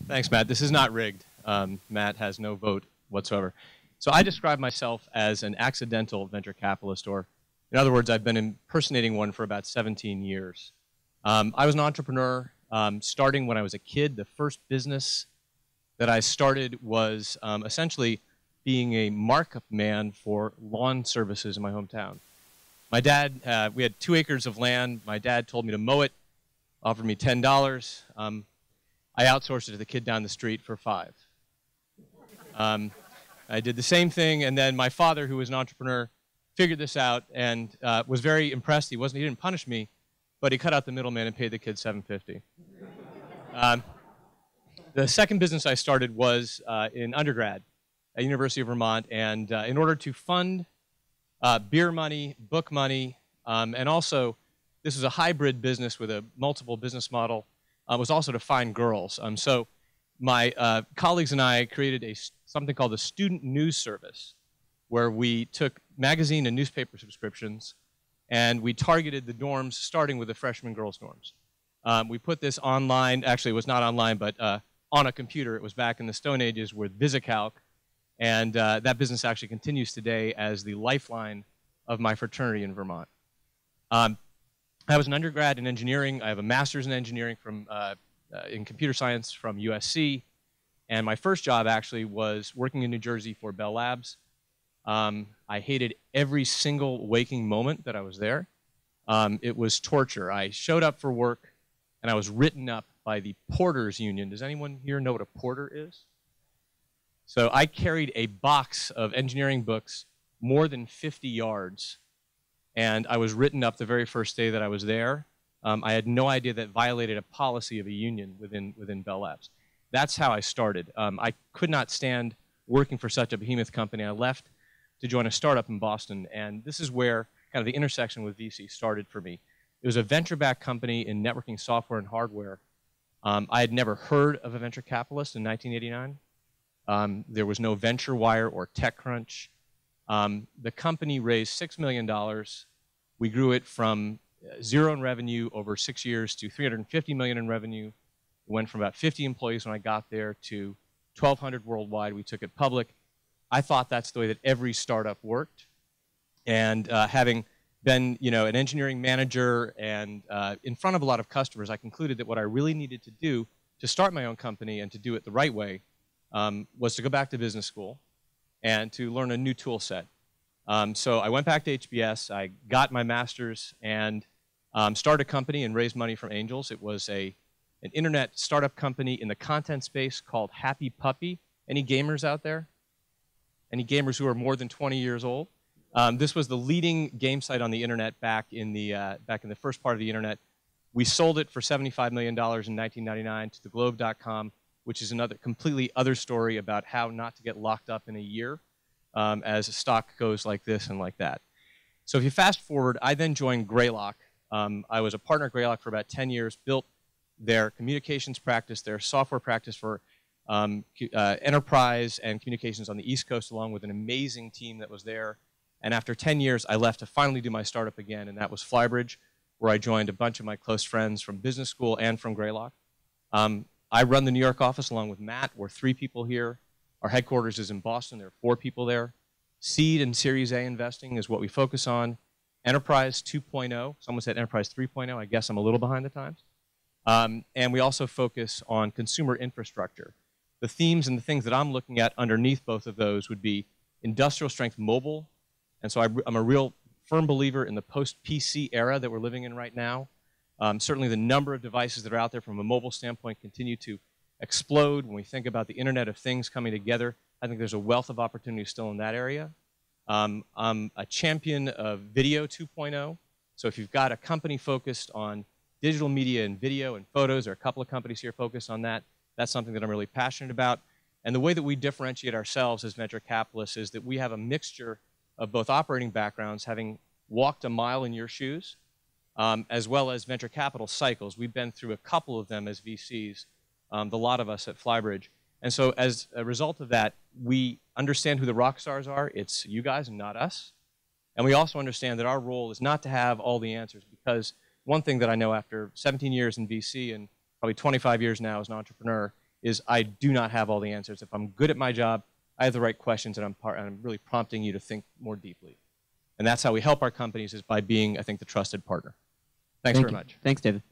Thanks, Matt. This is not rigged. Matt has no vote whatsoever. So I describe myself as an accidental venture capitalist, or in other words, I've been impersonating one for about 17 years. I was an entrepreneur starting when I was a kid. The first business that I started was essentially being a markup man for lawn services in my hometown. My dad, we had 2 acres of land. My dad told me to mow it, offered me $10. I outsourced it to the kid down the street for $5. I did the same thing, and then my father, who was an entrepreneur, figured this out and was very impressed. He didn't punish me, but he cut out the middleman and paid the kid $7.50. The second business I started was in undergrad at University of Vermont, and in order to fund beer money, book money, and also this was a hybrid business with a multiple business model, was also to find girls. So my colleagues and I created something called the Student News Service, where we took magazine and newspaper subscriptions, and we targeted the dorms, starting with the freshman girls' dorms. We put this online. Actually, it was not online, but on a computer. It was back in the Stone Ages with VisiCalc, and that business actually continues today as the lifeline of my fraternity in Vermont. I was an undergrad in engineering. I have a master's in engineering in computer science from USC. And my first job actually was working in New Jersey for Bell Labs. I hated every single waking moment that I was there. It was torture. I showed up for work, and I was written up by the Porters Union. Does anyone here know what a porter is? So I carried a box of engineering books more than 50 yards. And I was written up the very first day that I was there. I had no idea that violated a policy of a union within Bell Labs. That's how I started. I could not stand working for such a behemoth company. I left to join a startup in Boston, and this is where kind of the intersection with VC started for me. It was a venture-backed company in networking software and hardware. I had never heard of a venture capitalist in 1989. There was no VentureWire or TechCrunch. The company raised $6 million. We grew it from 0 in revenue over 6 years to $350 million in revenue. We went from about 50 employees when I got there to 1,200 worldwide. We took it public. I thought that's the way that every startup worked. And having been, an engineering manager and in front of a lot of customers, I concluded that what I really needed to do to start my own company and to do it the right way was to go back to business school and to learn a new tool set. So I went back to HBS, I got my master's, and started a company and raised money from angels. It was an internet startup company in the content space called Happy Puppy. Any gamers out there? Any gamers who are more than 20 years old? This was the leading game site on the internet back in the first part of the internet. We sold it for $75 million in 1999 to theglobe.com, which is another completely other story about how not to get locked up in a year as a stock goes like this and like that. So if you fast forward, I then joined Greylock. I was a partner at Greylock for about 10 years, built their communications practice, their software practice for enterprise and communications on the East Coast, along with an amazing team that was there. And after 10 years, I left to finally do my startup again, and that was Flybridge, where I joined a bunch of my close friends from business school and from Greylock. I run the New York office along with Matt. We're 3 people here. Our headquarters is in Boston. There are 4 people there. Seed and Series A investing is what we focus on. Enterprise 2.0. Someone said Enterprise 3.0. I guess I'm a little behind the times. And we also focus on consumer infrastructure. The themes and the things that I'm looking at underneath both of those would be industrial strength mobile. And so I'm a real firm believer in the post-PC era that we're living in right now. Certainly the number of devices that are out there from a mobile standpoint continue to explode. When we think about the Internet of Things coming together, I think there's a wealth of opportunity still in that area. I'm a champion of video 2.0. So if you've got a company focused on digital media and video and photos, there are a couple of companies here focused on that. That's something that I'm really passionate about. And the way that we differentiate ourselves as venture capitalists is that we have a mixture of both operating backgrounds, having walked a mile in your shoes, as well as venture capital cycles. We've been through a couple of them as VCs, the lot of us at Flybridge. And so as a result of that, we understand who the rock stars are. It's you guys and not us. And we also understand that our role is not to have all the answers, because one thing that I know after 17 years in VC and probably 25 years now as an entrepreneur is I do not have all the answers. If I'm good at my job, I have the right questions, and I'm really prompting you to think more deeply. And that's how we help our companies, is by being, I think, the trusted partner. Thanks very much. Thanks, David.